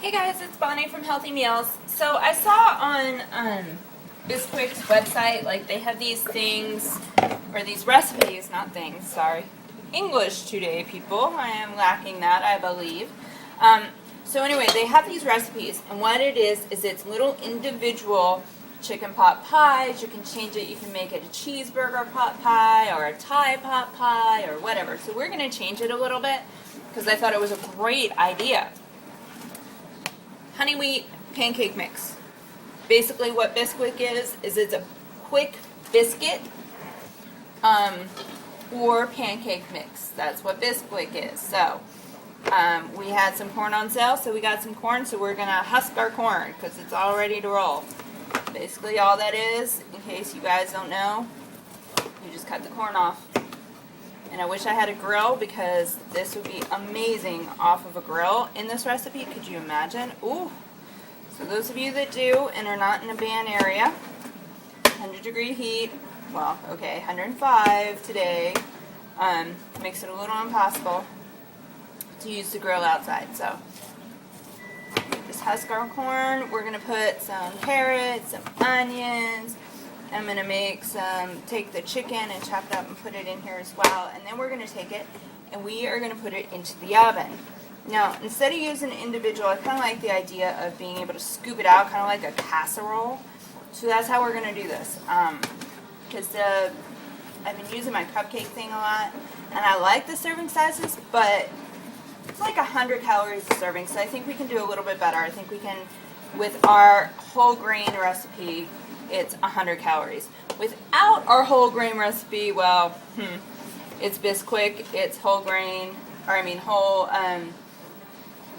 Hey guys, it's Bonnie from Healthy Meals. So I saw on Bisquick's website, like they have these things, or these recipes, not things, sorry. English today, people. I am lacking that, I believe. So anyway, they have these recipes, and what it is it's little individual chicken pot pies. You can change it, you can make it a cheeseburger pot pie, or a Thai pot pie, or whatever. So we're going to change it a little bit, because I thought it was a great idea. Honey wheat pancake mix. Basically what Bisquick is it's a quick biscuit or pancake mix. That's what Bisquick is. So we had some corn on sale, so we got some corn, so we're going to husk our corn because it's all ready to roll. Basically all that is, in case you guys don't know, you just cut the corn off. And I wish I had a grill because this would be amazing off of a grill in this recipe. Could you imagine? Ooh. So those of you that do and are not in a ban area, 100-degree heat, well, okay, 105 today, makes it a little impossible to use the grill outside. So just husk our corn. We're going to put some carrots, some onions. I'm going to take the chicken and chop it up and put it in here as well. And then we're going to take it and we are going to put it into the oven. Now, instead of using individual, I kind of like the idea of being able to scoop it out, kind of like a casserole. So that's how we're going to do this. Because I've been using my cupcake thing a lot, and I like the serving sizes, but it's like 100 calories a serving, so I think we can do a little bit better. I think we can, with our whole grain recipe, it's 100 calories. Without our whole grain recipe, well, it's Bisquick, it's whole grain, whole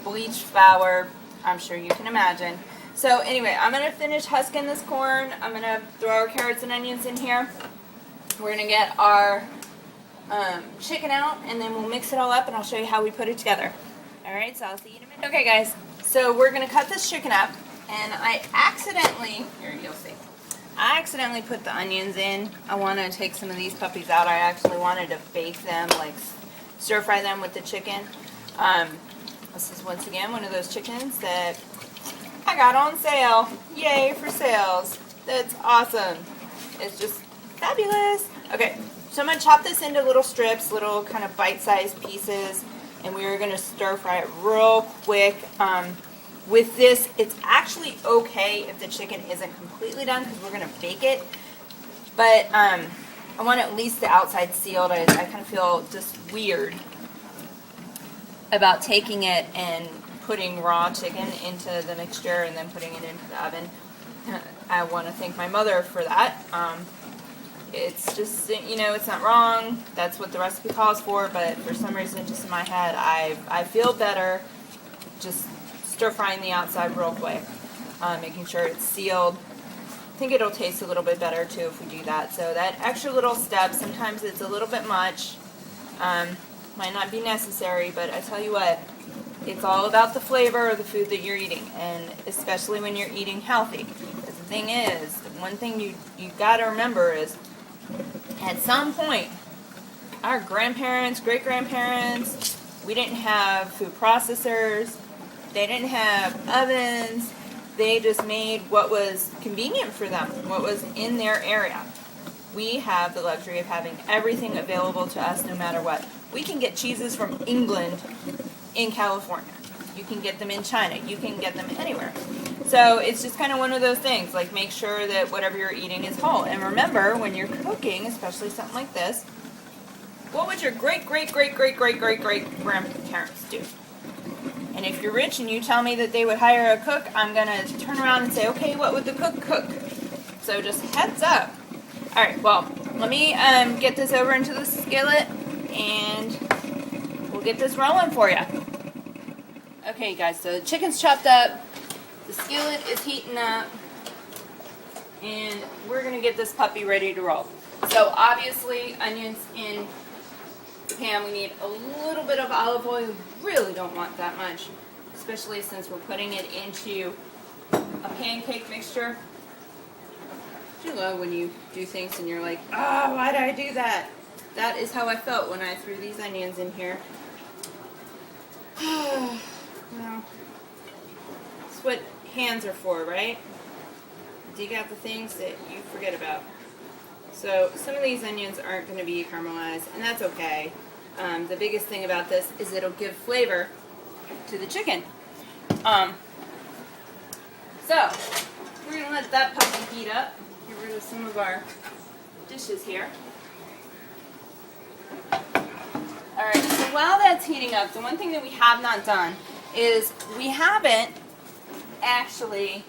bleached flour, I'm sure you can imagine. So anyway, I'm going to finish husking this corn. I'm going to throw our carrots and onions in here. We're going to get our chicken out, and then we'll mix it all up, and I'll show you how we put it together. Alright, so I'll see you in a minute. Okay guys, so we're going to cut this chicken up, and I accidentally put the onions in. I want to take some of these puppies out. I actually wanted to bake them, like stir fry them with the chicken. This is once again one of those chickens that I got on sale. Yay for sales. That's awesome. It's just fabulous. Okay, so I'm going to chop this into little strips, little kind of bite-sized pieces, and we're going to stir fry it real quick. With this, it's actually okay if the chicken isn't completely done because we're going to bake it. But I want at least the outside sealed. I kind of feel just weird about taking it and putting raw chicken into the mixture and then putting it into the oven. I want to thank my mother for that. It's just, it's not wrong. That's what the recipe calls for, but for some reason, just in my head, I feel better just stir frying the outside real quick, making sure it's sealed. I think it'll taste a little bit better too if we do that. So that extra little step, sometimes it's a little bit much, might not be necessary, but I tell you what, it's all about the flavor of the food that you're eating, and especially when you're eating healthy. The thing is, one thing you got to remember is, at some point, our grandparents, great-grandparents, we didn't have food processors, they didn't have ovens, they just made what was convenient for them, what was in their area. We have the luxury of having everything available to us no matter what. We can get cheeses from England in California. You can get them in China. You can get them anywhere. So it's just kind of one of those things, like make sure that whatever you're eating is whole. And remember, when you're cooking, especially something like this, what would your great-great-great-great-great-great-great-grandparents do? And if you're rich and you tell me that they would hire a cook, I'm going to turn around and say, okay, what would the cook cook? So just heads up. All right, well, let me get this over into the skillet, and we'll get this rolling for you. Okay, guys, so the chicken's chopped up, the skillet is heating up, and we're going to get this puppy ready to roll. So obviously, onions in the pan. We need a little bit of olive oil. We really don't want that much, especially since we're putting it into a pancake mixture. I love when you do things and you're like, oh, why did I do that? That is how I felt when I threw these onions in here. Well, what hands are for, right? Dig out the things that you forget about. So some of these onions aren't going to be caramelized, and that's okay. The biggest thing about this is it'll give flavor to the chicken. So we're going to let that puppy heat up. Get rid of some of our dishes here. Alright, so while that's heating up, the one thing that we have not done is we haven't actually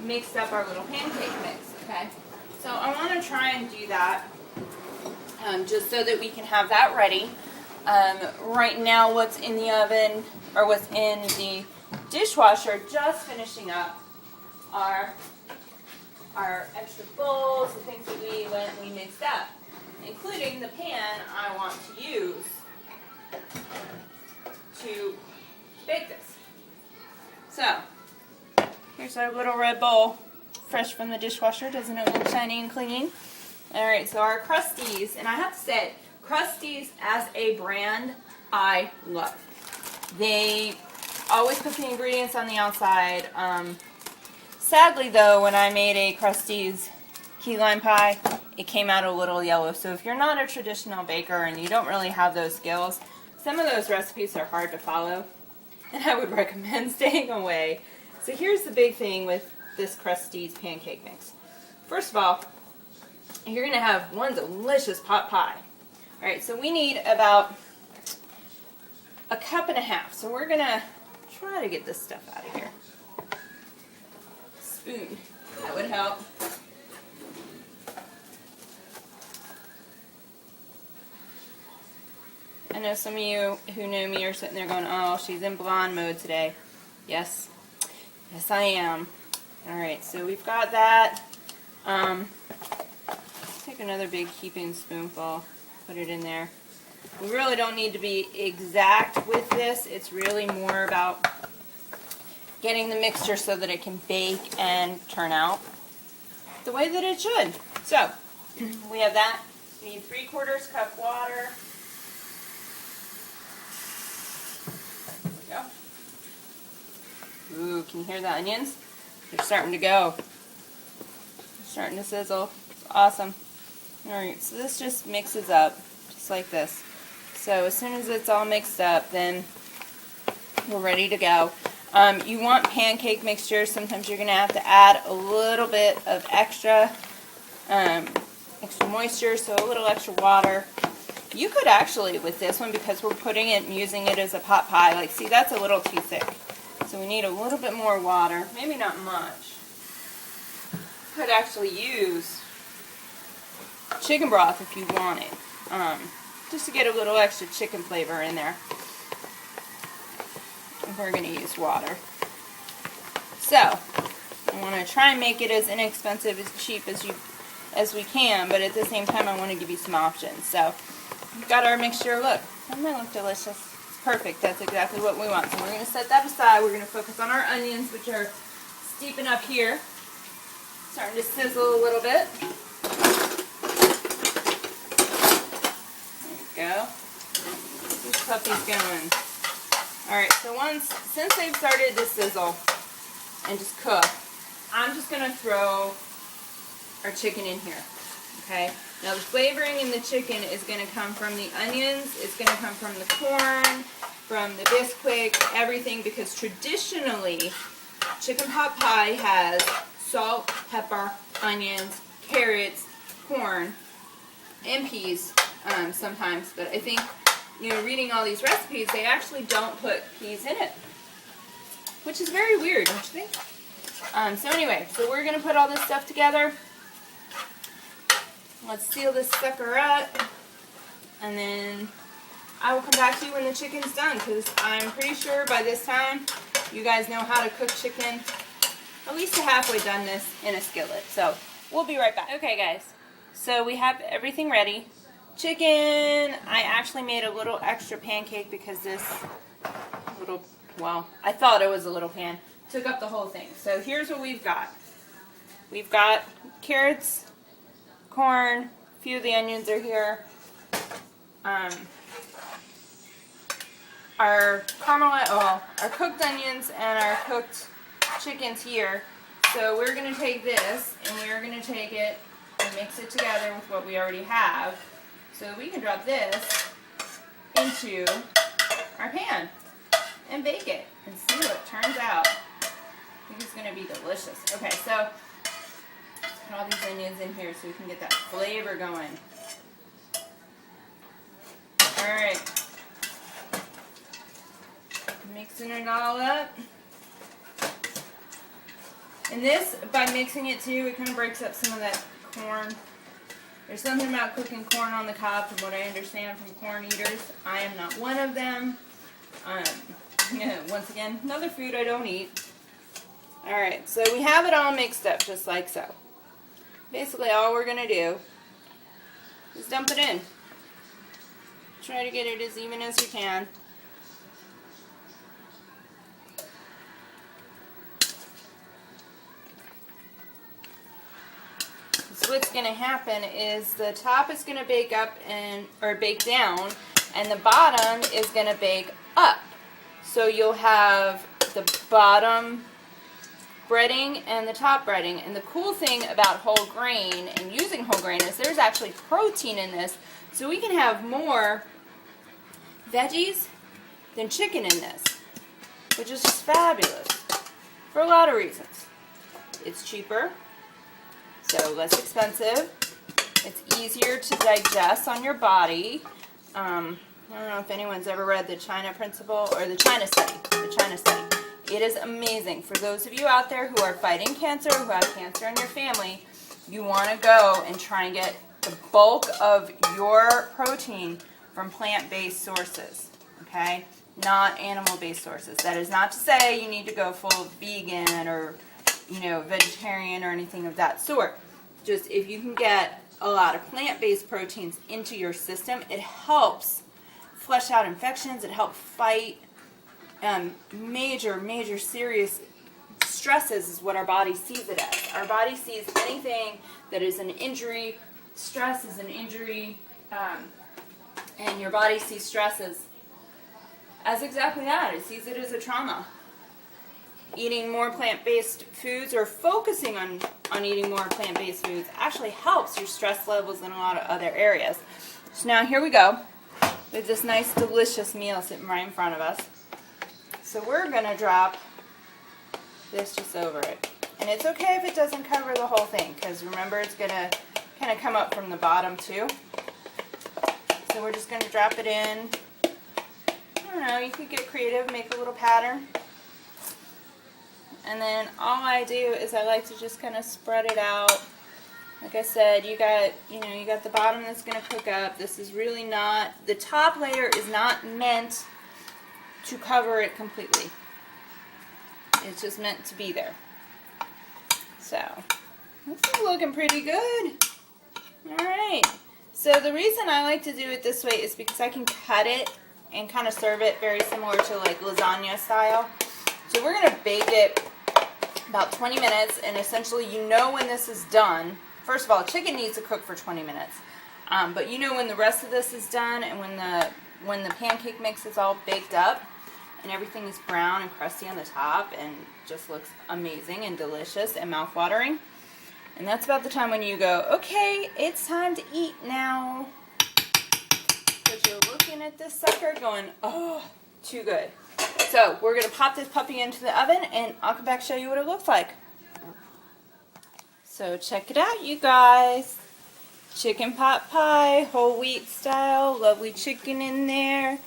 mixed up our little pancake mix, okay? So I want to try and do that just so that we can have that ready. Right now what's in the oven, or what's in the dishwasher, just finishing up our extra bowls, the things that we mixed up, including the pan I want to use to bake this. So, here's our little red bowl, fresh from the dishwasher. Doesn't it look shiny and clean? Alright, so our Krusties, and I have to say, Krusties as a brand, I love. They always put the ingredients on the outside. Sadly though, when I made a Krusties key lime pie, it came out a little yellow. So if you're not a traditional baker and you don't really have those skills, some of those recipes are hard to follow, and I would recommend staying away. So here's the big thing with this Krusties pancake mix. First of all, you're going to have one delicious pot pie. Alright, so we need about a cup and a half. So we're going to try to get this stuff out of here. Spoon, that would help. I know some of you who know me are sitting there going, oh, she's in blonde mode today. Yes. Yes, I am. Alright, so we've got that. Take another big heaping spoonful, put it in there. We really don't need to be exact with this. It's really more about getting the mixture so that it can bake and turn out the way that it should. So, we have that. We need 3/4 cup water. There we go. Ooh, can you hear the onions? They're starting to go. They're starting to sizzle. It's awesome. Alright, so this just mixes up, just like this. So as soon as it's all mixed up, then we're ready to go. You want pancake mixture. Sometimes you're going to have to add a little bit of extra moisture, so a little extra water. You could actually, with this one, because we're putting it and using it as a pot pie, like, see, that's a little too thick. So we need a little bit more water, maybe not much. Could actually use chicken broth if you want it, just to get a little extra chicken flavor in there. We're going to use water. So, I want to try and make it as inexpensive, as cheap as we can, but at the same time I want to give you some options. So, we've got our mixture. Look, doesn't that look delicious? It's perfect. That's exactly what we want. So we're going to set that aside. We're going to focus on our onions, which are steeping up here. Starting to sizzle a little bit. There we go. These puppies going. Alright, so since they've started to sizzle and just cook, I'm just going to throw our chicken in here. Okay? Now the flavoring in the chicken is going to come from the onions, it's going to come from the corn, from the Bisquick, everything, because traditionally chicken pot pie has salt, pepper, onions, carrots, corn, and peas sometimes, but I think, you know, reading all these recipes, they actually don't put peas in it, which is very weird, don't you think? So anyway, so we're going to put all this stuff together. Let's seal this sucker up, and then I will come back to you when the chicken's done, because I'm pretty sure by this time you guys know how to cook chicken at least a halfway doneness in a skillet. So we'll be right back. Okay guys, so we have everything ready. Chicken, I actually made a little extra pancake because this little, well, I thought it was a little pan, took up the whole thing. So here's what we've got. We've got carrots, corn, a few of the onions are here. Our cooked onions and our cooked chickens here. So we're going to take this and we're going to take it and mix it together with what we already have. So we can drop this into our pan and bake it and see what turns out. I think it's going to be delicious. Okay, so put all these onions in here so we can get that flavor going. Alright. Mixing it all up. And this, by mixing it too, it kind of breaks up some of that corn. There's something about cooking corn on the cob, from what I understand from corn eaters. I am not one of them. Once again, another food I don't eat. Alright, so we have it all mixed up just like so. Basically all we're going to do is dump it in. Try to get it as even as you can. So what's going to happen is the top is going to bake up or bake down, and the bottom is going to bake up. So you'll have the bottom breading and the top breading. And the cool thing about whole grain and using whole grain is there's actually protein in this, so we can have more veggies than chicken in this, which is just fabulous for a lot of reasons. It's cheaper, so less expensive. It's easier to digest on your body. I don't know if anyone's ever read the China Principle or the China Study. It is amazing. For those of you out there who are fighting cancer, who have cancer in your family, you want to go and try and get the bulk of your protein from plant-based sources, okay? Not animal-based sources. That is not to say you need to go full vegan or, vegetarian or anything of that sort. Just if you can get a lot of plant-based proteins into your system, it helps flush out infections. It helps fight major serious stresses is what our body sees it as. Our body sees anything that is an injury, stress is an injury, and your body sees stress as exactly that. It sees it as a trauma. Eating more plant-based foods or focusing on eating more plant-based foods actually helps your stress levels in a lot of other areas. So now here we go with this nice delicious meal sitting right in front of us. So we're going to drop this just over it. And it's okay if it doesn't cover the whole thing, because remember it's going to kind of come up from the bottom too. So we're just going to drop it in. I don't know, you could get creative, make a little pattern. And then all I do is I like to just kind of spread it out. Like I said, you got the bottom that's going to cook up. This is really not, the top layer is not meant to cover it completely. It's just meant to be there. So, this is looking pretty good. Alright. So the reason I like to do it this way is because I can cut it and kind of serve it very similar to like lasagna style. So we're going to bake it about 20 minutes, and essentially when this is done. First of all, chicken needs to cook for 20 minutes. But when the rest of this is done, and when the pancake mix is all baked up and everything is brown and crusty on the top and just looks amazing and delicious and mouth-watering. And that's about the time when you go, okay, it's time to eat now. Because you're looking at this sucker going, oh, too good. So we're going to pop this puppy into the oven, and I'll come back and show you what it looks like. So check it out, you guys. Chicken pot pie, whole wheat style, lovely chicken in there.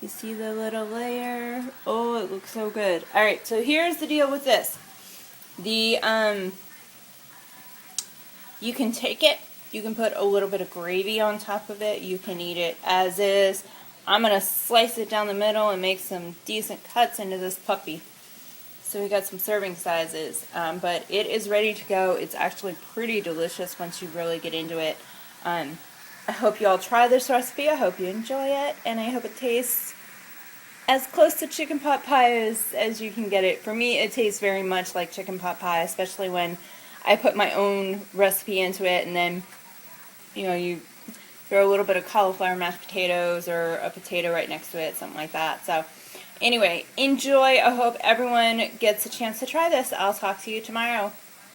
You see the little layer. Oh, it looks so good. Alright, so here's the deal with this. You can take it, you can put a little bit of gravy on top of it, you can eat it as is. I'm going to slice it down the middle and make some decent cuts into this puppy. So we got some serving sizes, but it is ready to go. It's actually pretty delicious once you really get into it. I hope you all try this recipe. I hope you enjoy it, and I hope it tastes as close to chicken pot pie as you can get it. For me, it tastes very much like chicken pot pie, especially when I put my own recipe into it, and then you throw a little bit of cauliflower mashed potatoes or a potato right next to it, something like that. So Anyway, enjoy. I hope everyone gets a chance to try this. I'll talk to you tomorrow.